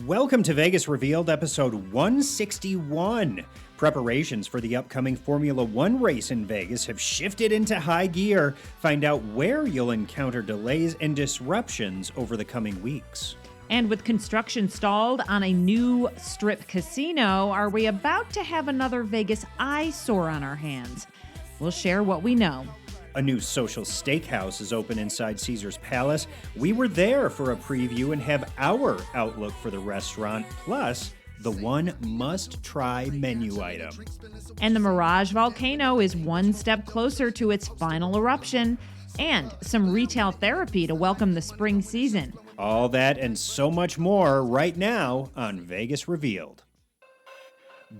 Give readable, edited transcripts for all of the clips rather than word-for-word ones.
Welcome to Vegas Revealed, episode 161. Preparations for the upcoming Formula One race in Vegas have shifted into high gear. Find out where you'll encounter delays and disruptions over the coming weeks. And with construction stalled on a new strip casino, are we about to have another Vegas eyesore on our hands? We'll share what we know. A new social steakhouse is open inside Caesar's Palace. We were there for a preview and have our outlook for the restaurant, plus the one must-try menu item. And the Mirage Volcano is one step closer to its final eruption, and some retail therapy to welcome the spring season. All that and so much more right now on Vegas Revealed.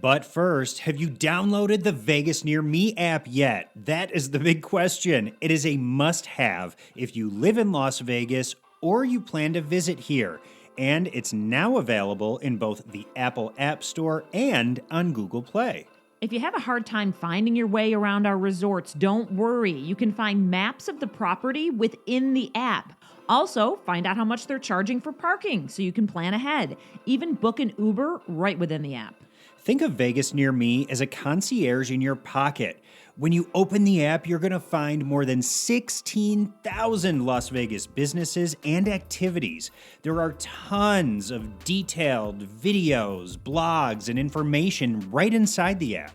But first, have you downloaded the VegasNearMe app yet? That is the big question. It is a must-have if you live in Las Vegas or you plan to visit here. And it's now available in both the Apple App Store and on Google Play. If you have a hard time finding your way around our resorts, don't worry. You can find maps of the property within the app. Also, find out how much they're charging for parking so you can plan ahead. Even book an Uber right within the app. Think of VegasNearMe as a concierge in your pocket. When you open the app, you're going to find more than 16,000 Las Vegas businesses and activities. There are tons of detailed videos, blogs, and information right inside the app.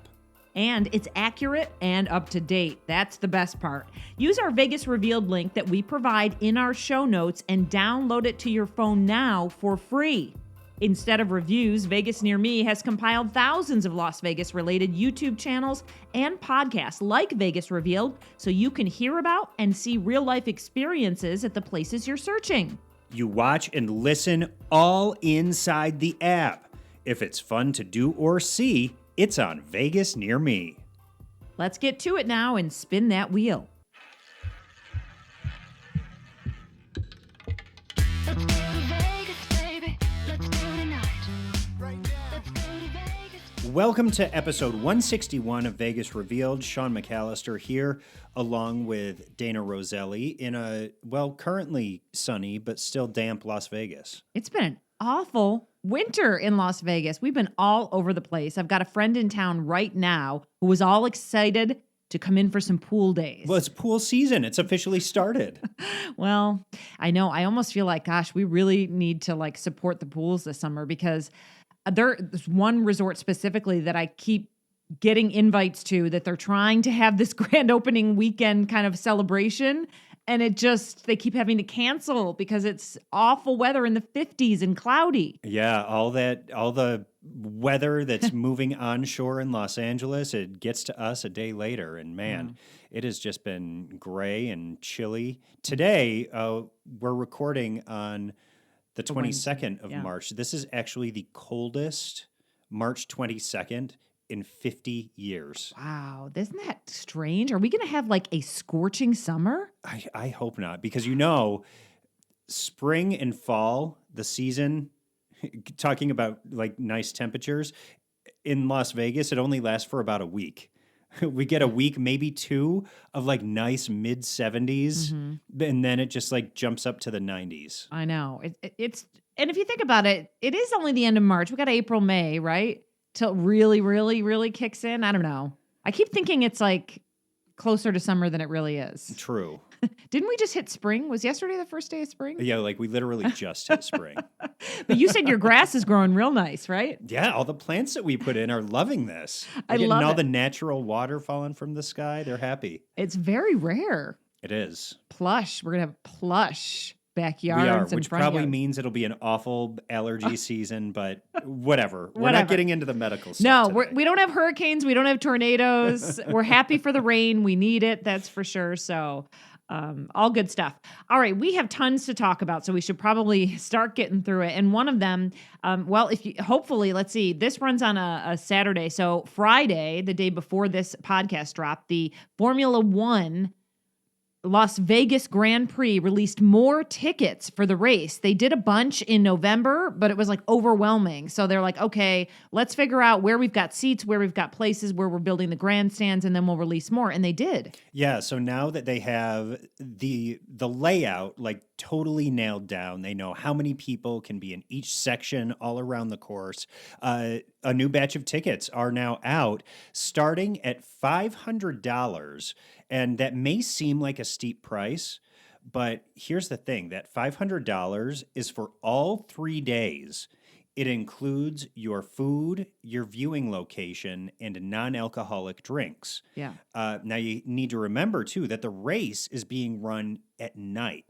And it's accurate and up to date. That's the best part. Use our Vegas Revealed link that we provide in our show notes and download it to your phone now for free. Instead of reviews, VegasNearMe has compiled thousands of Las Vegas-related YouTube channels and podcasts like Vegas Revealed so you can hear about and see real-life experiences at the places you're searching. You watch and listen all inside the app. If it's fun to do or see, it's on VegasNearMe. Let's get to it now and spin that wheel. Welcome to episode 161 of Vegas Revealed. Sean McAllister here, along with Dana Roselli in a, currently sunny but still damp Las Vegas. It's been an awful winter in Las Vegas. We've been all over the place. I've got a friend in town right now who was all excited to come in for some pool days. Well, it's pool season. It's officially started. Well, I know. I almost feel like, gosh, we really need to support the pools this summer because there's one resort specifically that I keep getting invites to that they're trying to have this grand opening weekend kind of celebration. And they keep having to cancel because it's awful weather in the 50s and cloudy. Yeah, all the weather that's moving onshore in Los Angeles, it gets to us a day later. And man, It has just been gray and chilly. Today, we're recording on the 22nd of March. This is actually the coldest March 22nd in 50 years. Wow. Isn't that strange? Are we going to have a scorching summer? I hope not, because spring and fall, the season, talking about nice temperatures, in Las Vegas, it only lasts for about a week. We get a week, maybe two, of nice mid 70s, and then it just jumps up to the 90s. I know. It's and if you think about it, it is only the end of March. We got April, May, right? Till it really, really, really kicks in. I don't know. I keep thinking it's closer to summer than it really is. True. Didn't we just hit spring? Was yesterday the first day of spring? Yeah, we literally just hit spring. But you said your grass is growing real nice, right? Yeah, all the plants that we put in are loving this. I love it. All the natural water falling from the sky. They're happy. It's very rare. It is. Plush. We're going to have plush backyards. We are, and which front probably yards. means it'll be an awful allergy season, but whatever. We're not getting into the medical stuff. No, we don't have hurricanes. We don't have tornadoes. We're happy for the rain. We need it. That's for sure. So all good stuff. All right. We have tons to talk about, so we should probably start getting through it. And one of them, hopefully, let's see, this runs on a Saturday. So Friday, the day before this podcast dropped, the Formula One Las Vegas Grand Prix released more tickets for the race. They did a bunch in November, but it was overwhelming. So they're okay, let's figure out where we've got seats, where we've got places, where we're building the grandstands, and then we'll release more. And they did. Yeah. So now that they have the layout, totally nailed down. They know how many people can be in each section all around the course. A new batch of tickets are now out, starting at $500. And that may seem like a steep price, but here's the thing, that $500 is for all 3 days. It includes your food, your viewing location, and non-alcoholic drinks. Yeah. Now, you need to remember, too, that the race is being run at night,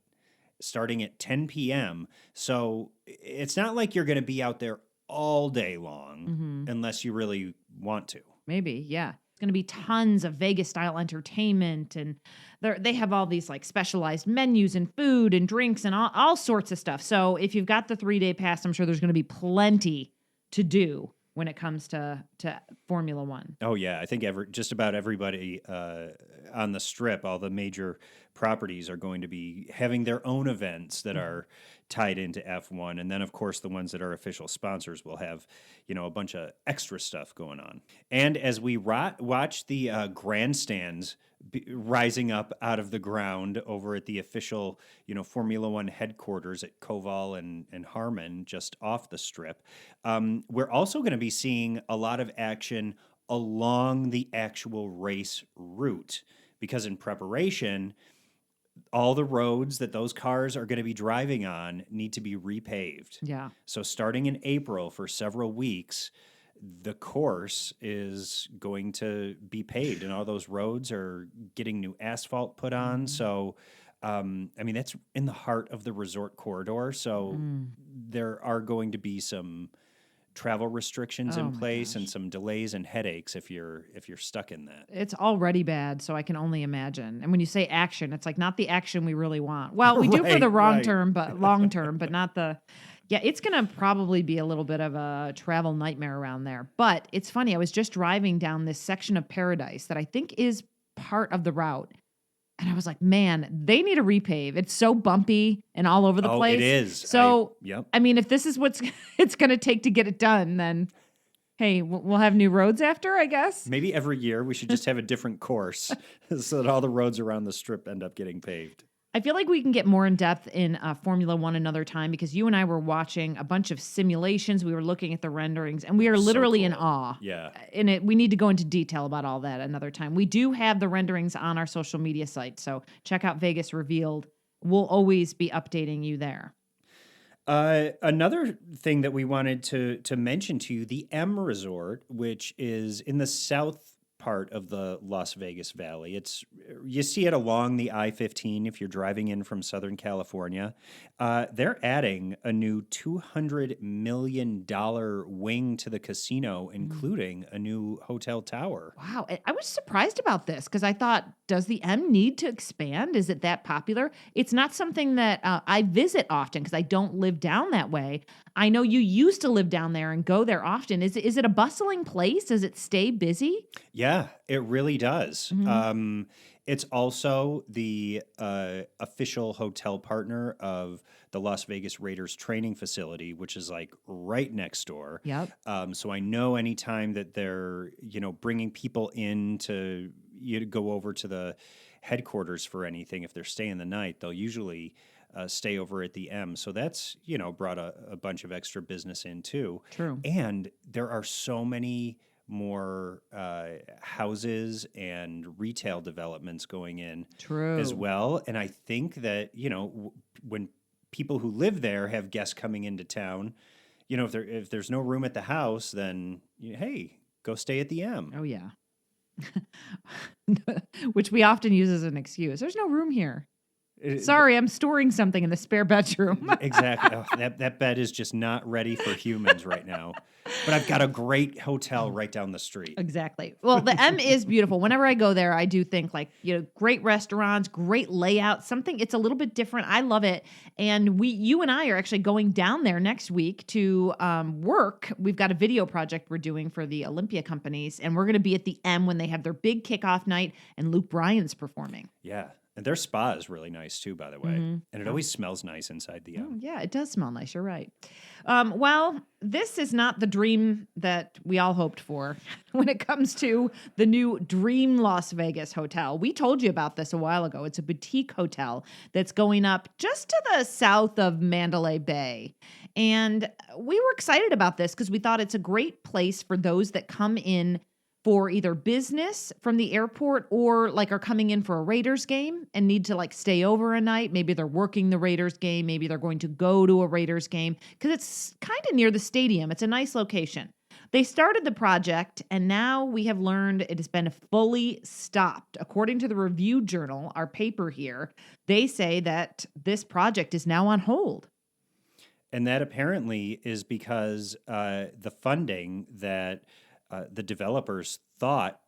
starting at 10 p.m. So it's not like you're going to be out there all day long unless you really want to. Maybe, yeah. It's going to be tons of Vegas-style entertainment, and they have all these like specialized menus and food and drinks and all sorts of stuff. So if you've got the 3-day pass, I'm sure there's going to be plenty to do when it comes to Formula One. Oh, yeah. I think just about everybody on the Strip, all the major properties are going to be having their own events that are tied into F1. And then, of course, the ones that are official sponsors will have, a bunch of extra stuff going on. And as we watch the grandstands rising up out of the ground over at the official, Formula One headquarters at Koval and Harmon, just off the Strip, we're also going to be seeing a lot of action along the actual race route, because in preparation, all the roads that those cars are going to be driving on need to be repaved. Yeah. So starting in April for several weeks, the course is going to be paved, and all those roads are getting new asphalt put on. So, that's in the heart of the resort corridor. So there are going to be some travel restrictions in place and some delays and headaches if you're stuck in that. It's already bad, so I can only imagine. And when you say action, it's like not the action we really want. Well, we do for the long term, but not the. Yeah, it's going to probably be a little bit of a travel nightmare around there. But it's funny, I was just driving down this section of Paradise that I think is part of the route. And I was like, man, they need a repave. It's so bumpy and all over the place. It is. So, if this is what's it's going to take to get it done, then, hey, we'll have new roads after, I guess. Maybe every year we should just have a different course so that all the roads around the Strip end up getting paved. I feel like we can get more in depth in Formula One another time, because you and I were watching a bunch of simulations. We were looking at the renderings, and we are literally in awe. Yeah. And we need to go into detail about all that another time. We do have the renderings on our social media site, so check out Vegas Revealed. We'll always be updating you there. Another thing that we wanted to mention to you, the M Resort, which is in the south part of the Las Vegas Valley. You see it along the I-15 if you're driving in from Southern California. They're adding a new $200 million wing to the casino, including a new hotel tower. Wow. I was surprised about this because I thought, does the M need to expand? Is it that popular? It's not something that I visit often because I don't live down that way. I know you used to live down there and go there often. Is it a bustling place? Does it stay busy? Yeah, it really does. Mm-hmm. It's also the official hotel partner of the Las Vegas Raiders training facility, which is like right next door. Yep. So I know anytime that they're, bringing people in to go over to the headquarters for anything, if they're staying the night, they'll usually stay over at the M. So that's, brought a bunch of extra business in too. True. And there are so many more houses and retail developments going in as well. And I think that, when people who live there have guests coming into town, if there's no room at the house, then, hey, go stay at the M. Oh, yeah. Which we often use as an excuse. There's no room here. Sorry, I'm storing something in the spare bedroom. Exactly. Oh, that bed is just not ready for humans right now. But I've got a great hotel right down the street. Exactly. Well, the M is beautiful. Whenever I go there, I do think great restaurants, great layout, it's a little bit different. I love it. And you and I are actually going down there next week to work. We've got a video project we're doing for the Olympia companies, and we're going to be at the M when they have their big kickoff night and Luke Bryan's performing. Yeah. And their spa is really nice too, by the way. Mhm. And it always smells nice inside the Oh, yeah, it does smell nice. You're right. Well, this is not the dream that we all hoped for when it comes to the new Dream Las Vegas hotel. We told you about this a while ago. It's a boutique hotel that's going up just to the south of Mandalay Bay. And we were excited about this because we thought it's a great place for those that come in for either business from the airport or like are coming in for a Raiders game and need to like stay over a night. Maybe they're working the Raiders game. Maybe they're going to go to a Raiders game because it's kind of near the stadium. It's a nice location. They started the project and now we have learned it has been fully stopped. According to the Review Journal, our paper here, they say that this project is now on hold. And that apparently is because the funding that the developers thought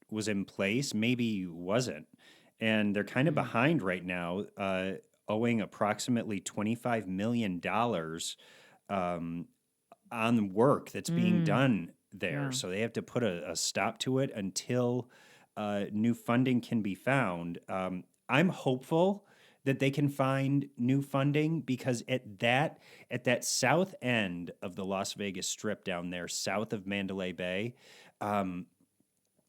was in place maybe wasn't. And they're kind of behind right now, owing approximately $25 million on work that's being done there. Yeah. So they have to put a stop to it until new funding can be found. I'm hopeful that they can find new funding because at that south end of the Las Vegas Strip down there, south of Mandalay Bay,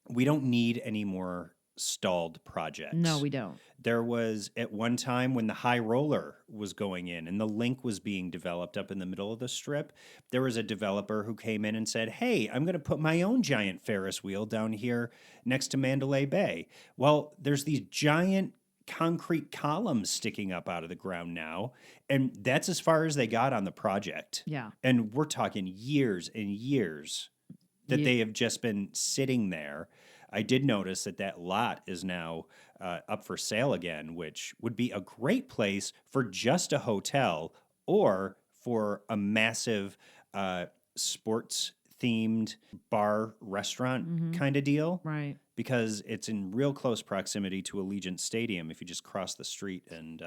we don't need any more stalled projects. No, we don't. There was at one time when the High Roller was going in and the Link was being developed up in the middle of the Strip, there was a developer who came in and said, hey, I'm going to put my own giant Ferris wheel down here next to Mandalay Bay. Well, there's these giant concrete columns sticking up out of the ground now, and that's as far as they got on the project. Yeah. And we're talking years and years that Yeah. they have just been sitting there. I did notice that lot is now up for sale again, which would be a great place for just a hotel or for a massive sports-themed bar restaurant kind of deal. Right. Because it's in real close proximity to Allegiant Stadium if you just cross the street. And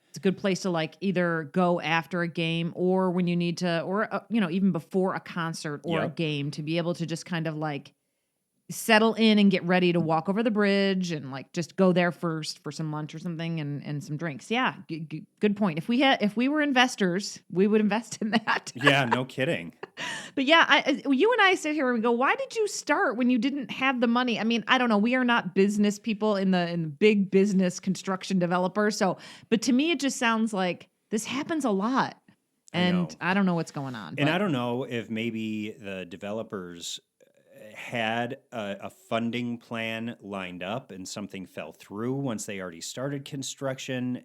It's a good place to like either go after a game or when you need to, or, even before a concert or a game to be able to just kind of like settle in and get ready to walk over the bridge and like just go there first for some lunch or something and some drinks. Yeah. Good point. If we were investors, we would invest in that. yeah, no kidding. But yeah, you and I sit here and we go, why did you start when you didn't have the money? I mean, I don't know. We are not business people in the big business construction developers. So, but to me, it just sounds like this happens a lot. And I don't know what's going on. And I don't know if maybe the developers had a funding plan lined up and something fell through once they already started construction.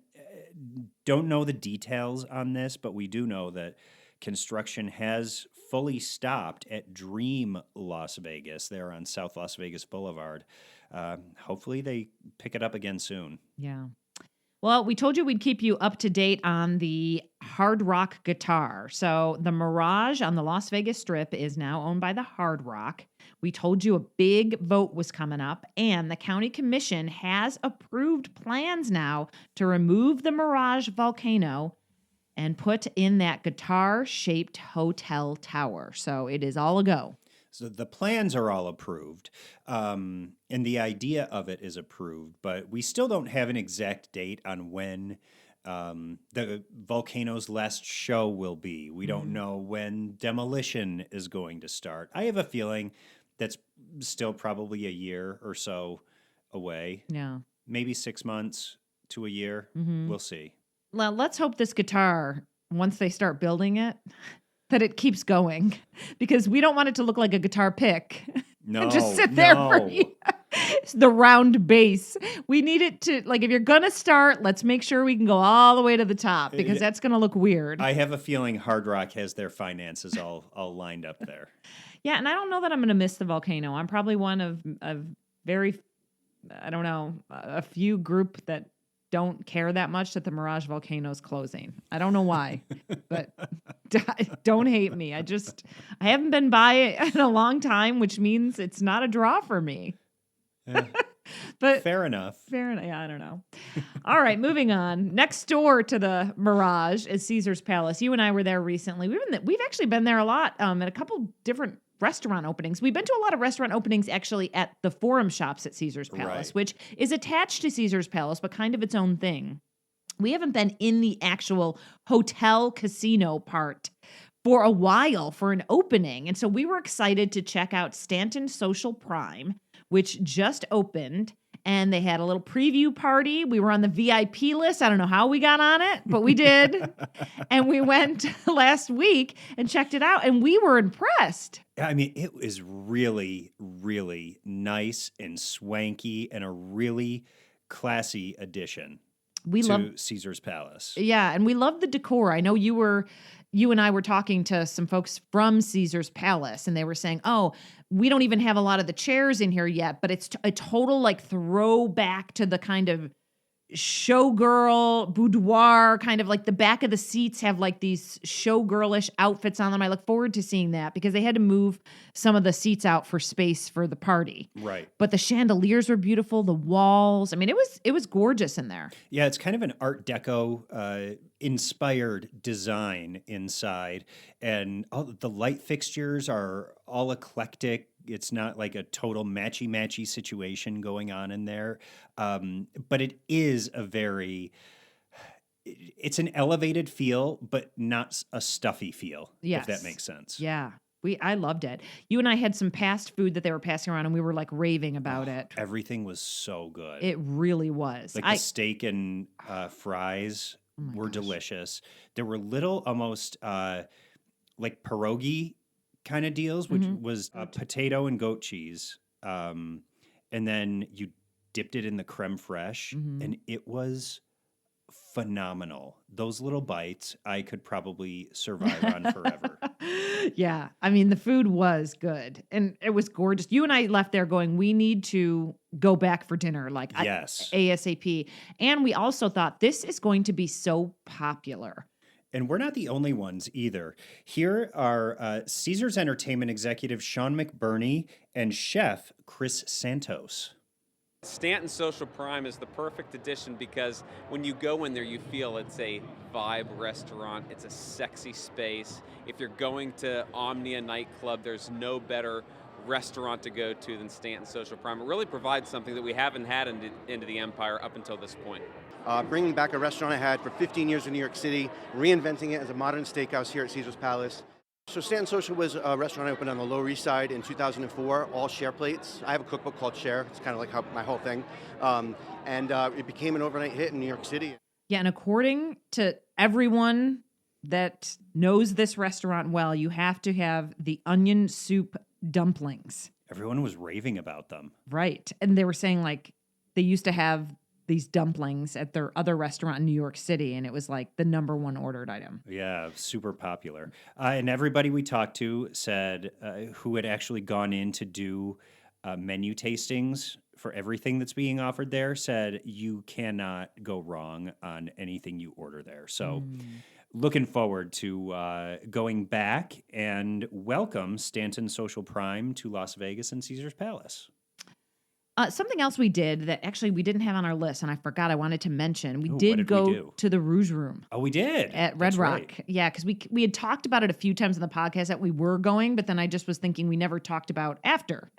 Don't know the details on this, but we do know that construction has fully stopped at Dream Las Vegas. They're on South Las Vegas Boulevard. Hopefully they pick it up again soon. Yeah. Well, we told you we'd keep you up to date on the Hard Rock guitar. So the Mirage on the Las Vegas Strip is now owned by the Hard Rock. We told you a big vote was coming up, and the county commission has approved plans now to remove the Mirage Volcano and put in that guitar-shaped hotel tower. So it is all a go. So the plans are all approved, and the idea of it is approved, but we still don't have an exact date on when the Volcano's last show will be. We don't know when demolition is going to start. I have a feeling that's still probably a year or so away. Yeah. Maybe 6 months to a year. We'll see. Well, let's hope this guitar, once they start building it, that it keeps going, because we don't want it to look like a guitar pick. No, and just sit there for the round bass. We need it to, like, if you're going to start, let's make sure we can go all the way to the top, because that's going to look weird. I have a feeling Hard Rock has their finances all lined up there. Yeah, and I don't know that I'm going to miss the Volcano. I'm probably one of very, I don't know, a few group that don't care that much that the Mirage Volcano is closing. I don't know why, but don't hate me. I haven't been by it in a long time, which means it's not a draw for me. But fair enough. Yeah, I don't know. All right, moving on. Next door to the Mirage is Caesar's Palace. You and I were there recently. We've actually been there a lot at a couple different restaurant openings. We've been to a lot of restaurant openings actually at the Forum Shops at Caesar's Palace, Right. which is attached to Caesar's Palace, but kind of its own thing. We haven't been in the actual hotel casino part for a while for an opening. And so we were excited to check out Stanton Social Prime, which just opened. And they had a little preview party. We were on the VIP list. I don't know how we got on it, but we did. And we went last week and checked it out, and we were impressed. I mean, it was really, really nice and swanky and a really classy addition to Caesar's Palace. Yeah, and we love the decor. I know you and I were talking to some folks from Caesar's Palace, and they were saying, "Oh, we don't even have a lot of the chairs in here yet, but it's a total like throwback to the kind of showgirl boudoir, kind of like the back of the seats have like these showgirlish outfits on them." I look forward to seeing that because they had to move some of the seats out for space for the party. Right. But the chandeliers were beautiful, the walls. I mean, it was gorgeous in there. Yeah, it's kind of an Art Deco inspired design inside, and all the light fixtures are all eclectic. It's not like a total matchy situation going on in there, but it is it's an elevated feel, but not a stuffy feel. Yes. If that makes sense. Yeah. I loved it. You and I had some past food that they were passing around, and we were like raving about it. Everything was so good. It really was. Like the steak and fries were delicious. There were little almost like pierogi kind of deals, which was potato and goat cheese. And then you dipped it in the creme fraiche, and it was phenomenal. Those little bites, I could probably survive on forever. Yeah. I mean, the food was good and it was gorgeous. You and I left there going, we need to go back for dinner, like Yes. ASAP. And we also thought this is going to be so popular. And we're not the only ones either. Here are Caesars Entertainment executive Sean McBurney and chef Chris Santos. Stanton Social Prime is the perfect addition because when you go in there, you feel it's a vibe restaurant. It's a sexy space. If you're going to Omnia Nightclub, there's no better restaurant to go to than Stanton Social Prime. It really provides something that we haven't had into the Empire up until this point. Bringing back a restaurant I had for 15 years in New York City, reinventing it as a modern steakhouse here at Caesar's Palace. So Stanton Social was a restaurant I opened on the Lower East Side in 2004, all share plates. I have a cookbook called Share. It's kind of like my whole thing. And it became an overnight hit in New York City. Yeah, and according to everyone that knows this restaurant well, you have to have the onion soup dumplings. Everyone was raving about them. Right. And they were saying like they used to have these dumplings at their other restaurant in New York City, and it was like the number one ordered item. Yeah, super popular. And everybody we talked to said who had actually gone in to do menu tastings for everything that's being offered there said you cannot go wrong on anything you order there. So looking forward to going back and welcome Stanton Social Prime to Las Vegas and Caesar's Palace. Something else we did that actually we didn't have on our list, and I forgot I wanted to mention. We Ooh, did what did go we do? to the Rouge Room. Oh, we did. At Red That's Rock. right. Yeah, because we had talked about it a few times in the podcast that we were going, but then I just was thinking we never talked about after.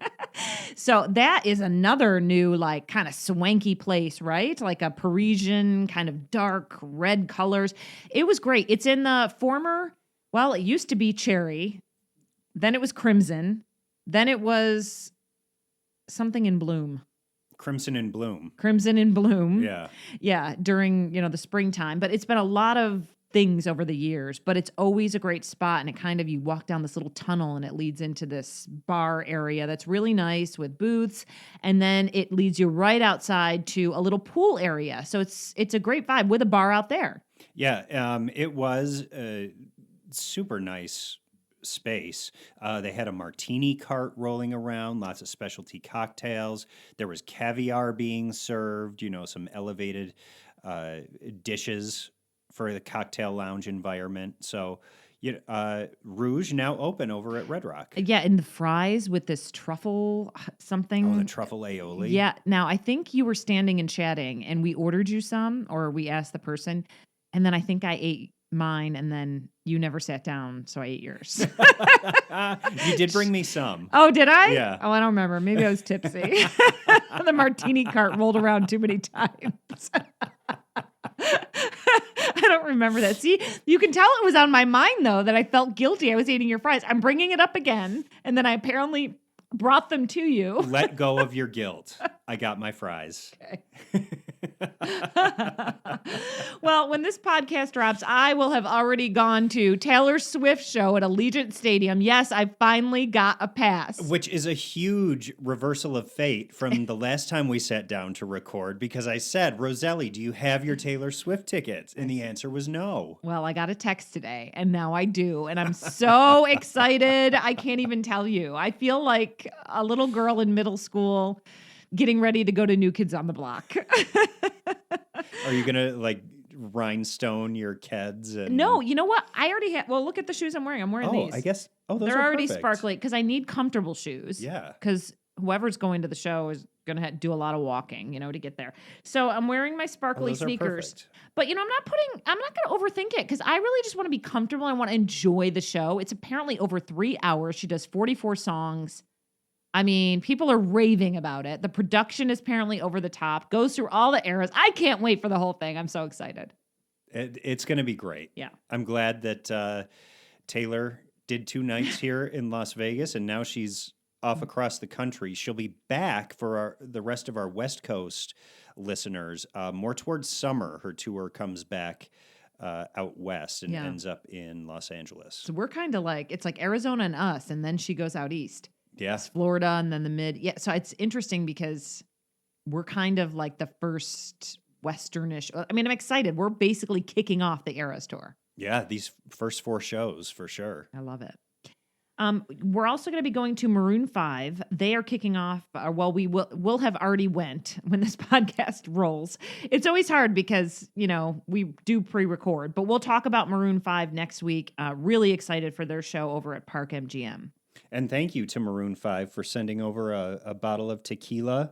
So that is another new, like, kind of swanky place, right? Like a Parisian kind of dark red colors. It was great. It's in the former, well, it used to be cherry. Then it was crimson. Then it was something in bloom. Crimson and Bloom. Crimson in bloom. Yeah. Yeah, during, the springtime. But it's been a lot of things over the years, but it's always a great spot. And it kind of, you walk down this little tunnel and it leads into this bar area that's really nice with booths. And then it leads you right outside to a little pool area. So it's a great vibe with a bar out there. Yeah, it was a super nice space. They had a martini cart rolling around, lots of specialty cocktails. There was caviar being served, some elevated dishes for the cocktail lounge environment. So, Rouge now open over at Red Rock. Yeah, and the fries with this truffle something. Oh, the truffle aioli. Yeah. Now, I think you were standing and chatting, and we ordered you some, or we asked the person, and then I think I ate mine, and then you never sat down, so I ate yours. You did bring me some. Oh, did I? Yeah. Oh, I don't remember. Maybe I was tipsy. The martini cart rolled around too many times. I don't remember that. See, you can tell it was on my mind, though, that I felt guilty. I was eating your fries. I'm bringing it up again, and then I apparently brought them to you. Let go of your guilt. I got my fries. Okay. Well, when this podcast drops, I will have already gone to Taylor Swift show at Allegiant Stadium. Yes, I finally got a pass. Which is a huge reversal of fate from the last time we sat down to record, because I said, Roselli, do you have your Taylor Swift tickets? And the answer was no. Well, I got a text today, and now I do. And I'm so excited. I can't even tell you. I feel like a little girl in middle school getting ready to go to New Kids on the Block. Are you going to like rhinestone your Keds? And... No, you know what? I already have. Well, look at the shoes I'm wearing. I'm wearing these. I guess. Oh, those They're are already perfect. sparkly because I need comfortable shoes. Yeah. Because whoever's going to the show is going to do a lot of walking, to get there. So I'm wearing my sparkly those are sneakers. perfect. But, I'm not going to overthink it because I really just want to be comfortable. I want to enjoy the show. It's apparently over 3 hours. She does 44 songs. I mean, people are raving about it. The production is apparently over the top, goes through all the eras. I can't wait for the whole thing. I'm so excited. It's going to be great. Yeah. I'm glad that Taylor did 2 nights here in Las Vegas, and now she's off across the country. She'll be back for the rest of our West Coast listeners. More towards summer, her tour comes back out west and ends up in Los Angeles. So we're kind of like, it's like Arizona and us, and then she goes out east. Yeah. It's Florida and then the mid. Yeah. So it's interesting because we're kind of like the first Westernish. I mean, I'm excited. We're basically kicking off the Eras tour. Yeah. These first 4 shows for sure. I love it. We're also going to be going to Maroon 5. They are kicking off. We'll have already went when this podcast rolls. It's always hard because, we do pre-record, but we'll talk about Maroon 5 next week. Really excited for their show over at Park MGM. And thank you to Maroon 5 for sending over a bottle of tequila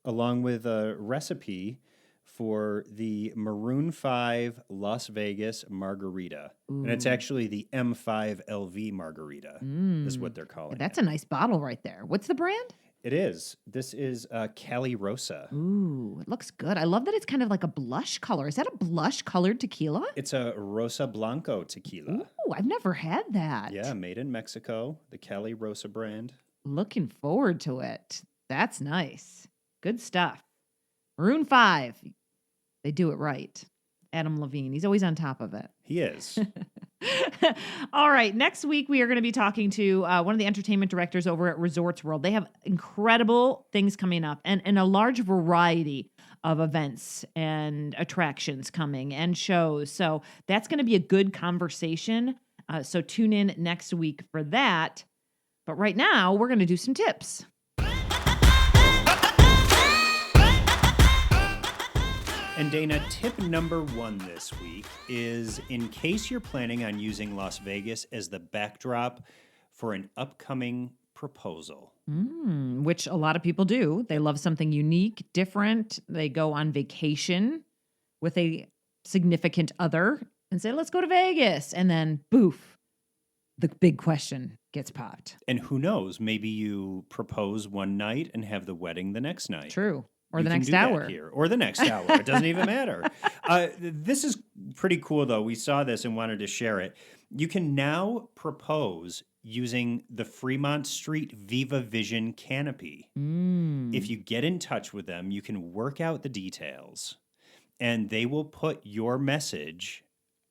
along with a recipe for the Maroon 5 Las Vegas margarita. Ooh. And it's actually the M5LV margarita is what they're calling it. That's a nice bottle right there. What's the brand? It is. This is Cali Rosa. Ooh, it looks good. I love that it's kind of like a blush color. Is that a blush colored tequila? It's a Rosa Blanco tequila. Ooh, I've never had that. Yeah, made in Mexico, the Cali Rosa brand. Looking forward to it. That's nice. Good stuff. Maroon 5. They do it right. Adam Levine. He's always on top of it. He is. All right. Next week, we are going to be talking to one of the entertainment directors over at Resorts World. They have incredible things coming up and a large variety of events and attractions coming and shows. So that's going to be a good conversation. So tune in next week for that. But right now, we're going to do some tips. And Dana, tip number 1 this week is in case you're planning on using Las Vegas as the backdrop for an upcoming proposal. Which a lot of people do. They love something unique, different. They go on vacation with a significant other and say, let's go to Vegas. And then, boof, the big question gets popped. And who knows, maybe you propose one night and have the wedding the next night. True. Or the You can next do that hour. here. Or the next hour. It doesn't even matter. This is pretty cool, though. We saw this and wanted to share it. You can now propose using the Fremont Street Viva Vision canopy. If you get in touch with them, you can work out the details, and they will put your message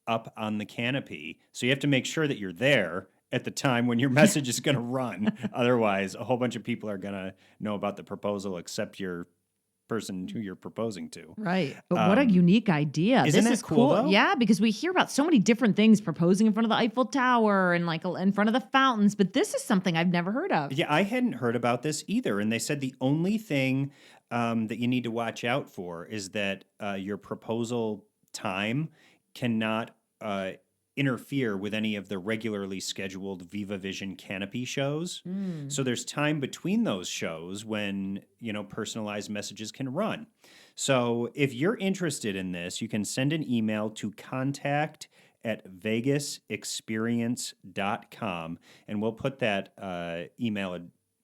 up on the canopy. So you have to make sure that you're there at the time when your message is going to run. Otherwise, a whole bunch of people are going to know about the proposal except your person who you're proposing to. Right. But what a unique idea. Isn't this that is cool, though? Yeah, because we hear about so many different things, proposing in front of the Eiffel Tower and like in front of the fountains, but this is something I've never heard of. Yeah, I hadn't heard about this either. And they said the only thing that you need to watch out for is that your proposal time cannot interfere with any of the regularly scheduled Viva Vision canopy shows. So there's time between those shows when, personalized messages can run. So if you're interested in this, you can send an email to contact at VegasExperience.com. And we'll put that email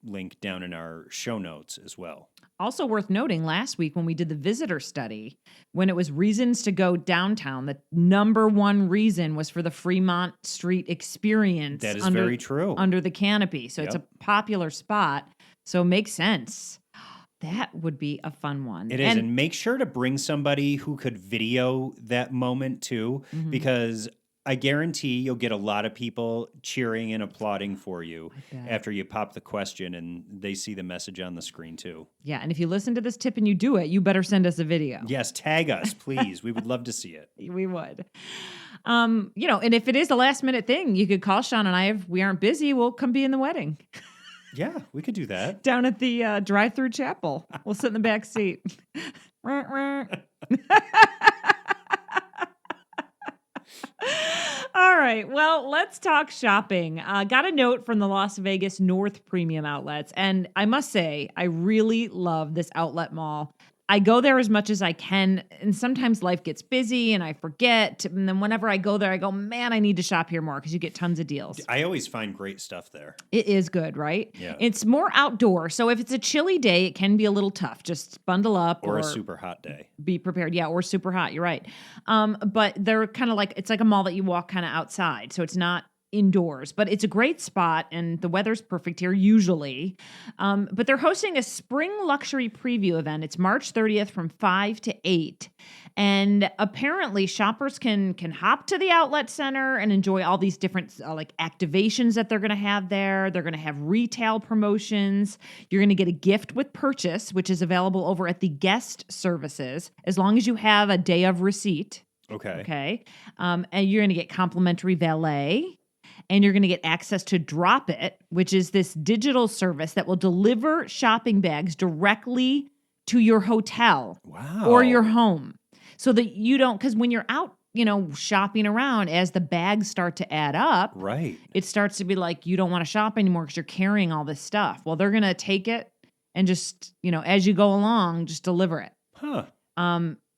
link down in our show notes as well. Also worth noting, last week when we did the visitor study, when it was reasons to go downtown, the number one reason was for the Fremont Street Experience. That is very true. Under the canopy. So it's a popular spot. So it makes sense. That would be a fun one. It is. And make sure to bring somebody who could video that moment too, because I guarantee you'll get a lot of people cheering and applauding for you after you pop the question and they see the message on the screen too. Yeah, and if you listen to this tip and you do it, you better send us a video. Yes, tag us, please. We would love to see it. We would. And if it is a last minute thing, you could call Sean and I. If we aren't busy, we'll come be in the wedding. Yeah, we could do that. Down at the drive-through chapel. We'll sit in the back seat. All right. Well, let's talk shopping. Got a note from the Las Vegas North Premium Outlets, and I must say, I really love this outlet mall. I go there as much as I can, and sometimes life gets busy and I forget. And then whenever I go there, I go, man, I need to shop here more because you get tons of deals. I always find great stuff there. It is good, right? Yeah. It's more outdoor. So if it's a chilly day, it can be a little tough. Just bundle up. Or a super hot day. Be prepared. Yeah, or super hot. You're right. But they're kind of like, it's like a mall that you walk kind of outside. So it's not indoors, but it's a great spot and the weather's perfect here usually. But they're hosting a spring luxury preview event. It's March 30th from 5 to 8. And apparently shoppers can hop to the outlet center and enjoy all these different like activations that they're going to have there. They're going to have retail promotions. You're going to get a gift with purchase, which is available over at the guest services, as long as you have a day of receipt. Okay. And you're going to get complimentary valet. And you're going to get access to Drop It, which is this digital service that will deliver shopping bags directly to your hotel or your home. So that you don't, because when you're out, shopping around, as the bags start to add up, right, it starts to be like you don't want to shop anymore because you're carrying all this stuff. Well, they're going to take it and just, as you go along, just deliver it. Huh.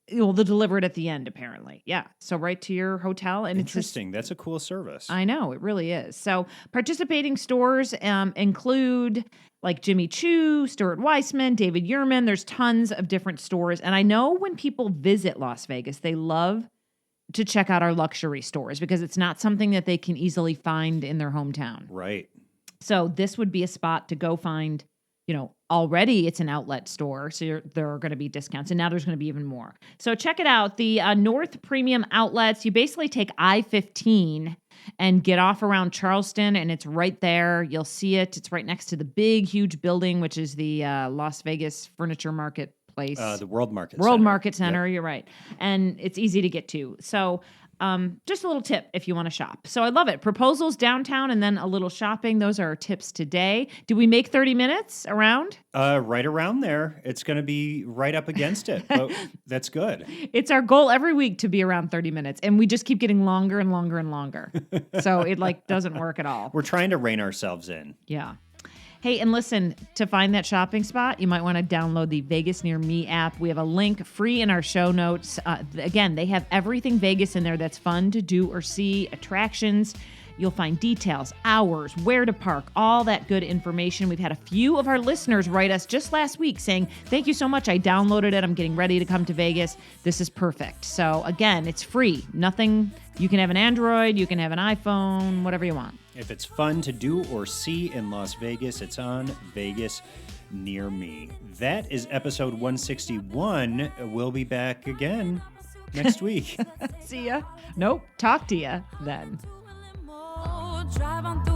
They'll deliver it at the end, apparently. Yeah. So right to your hotel. And interesting. That's a cool service. I know. It really is. So participating stores include like Jimmy Choo, Stuart Weitzman, David Yurman. There's tons of different stores. And I know when people visit Las Vegas, they love to check out our luxury stores because it's not something that they can easily find in their hometown. Right. So this would be a spot to go find, already it's an outlet store, so there are going to be discounts, and now there's going to be even more. So check it out. The North Premium Outlets, you basically take I-15 and get off around Charleston, and it's right there. You'll see it. It's right next to the big, huge building, which is the Las Vegas Furniture Marketplace. The World Market Center. Market Center, yep. You're right. And it's easy to get to. So just a little tip if you want to shop. So I love it. Proposals downtown and then a little shopping. Those are our tips today. Do we make 30 minutes around? Right around there. It's going to be right up against it, but that's good. It's our goal every week to be around 30 minutes, and we just keep getting longer and longer and longer. So it doesn't work at all. We're trying to rein ourselves in. Yeah. Hey, and listen, to find that shopping spot, you might want to download the VegasNearMe app. We have a link free in our show notes. Again, they have everything Vegas in there that's fun to do or see, attractions. You'll find details, hours, where to park, all that good information. We've had a few of our listeners write us just last week saying, thank you so much. I downloaded it. I'm getting ready to come to Vegas. This is perfect. So again, it's free. Nothing. You can have an Android. You can have an iPhone, whatever you want. If it's fun to do or see in Las Vegas, it's on Vegas Near Me. That is episode 161. We'll be back again next week. See ya. Nope. Talk to ya then. Drive on through